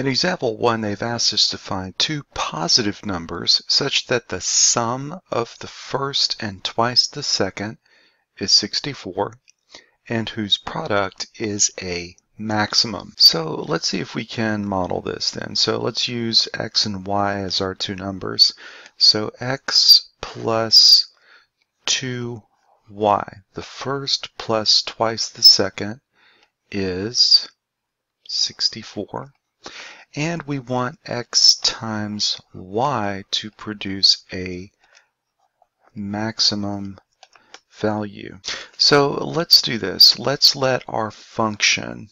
In example 1, they've asked us to find two positive numbers such that the sum of the first and twice the second is 64, and whose product is a maximum. So let's see if we can model this then. So let's use x and y as our two numbers. So x plus 2y, the first plus twice the second, is 64. And we want x times y to produce a maximum value. So let's do this. Let's let our function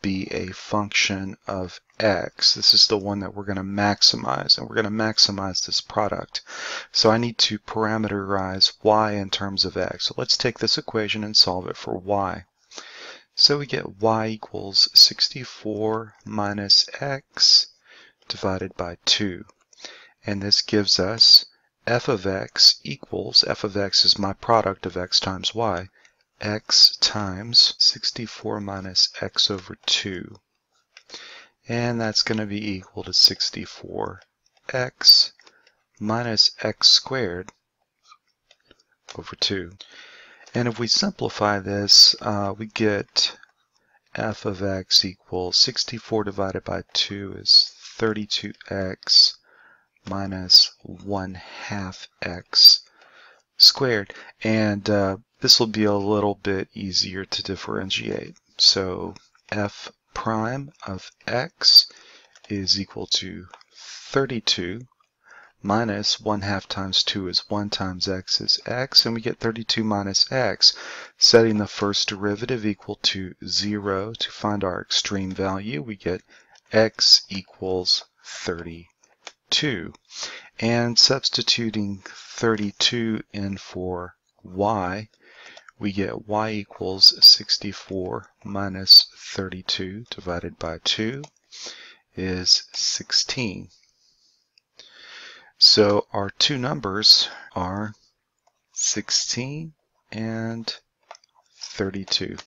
be a function of x. This is the one that we're going to maximize, and we're going to maximize this product. So I need to parameterize y in terms of x. So let's take this equation and solve it for y. So we get y equals 64 minus x divided by 2. And this gives us f of x equals, f of x is my product of x times y, x times 64 minus x over 2. And that's going to be equal to 64x minus x squared over 2. And if we simplify this, we get f of x equals 64 divided by 2 is 32x minus 1/2 x squared. And this will be a little bit easier to differentiate. So f prime of x is equal to 32 minus 1/2 times 2 is 1 times x is x, and we get 32 minus x, setting the first derivative equal to 0 to find our extreme value. We get x equals 32. And substituting 32 in for y, we get y equals 64 minus 32 divided by 2 is 16. So our two numbers are 16 and 32.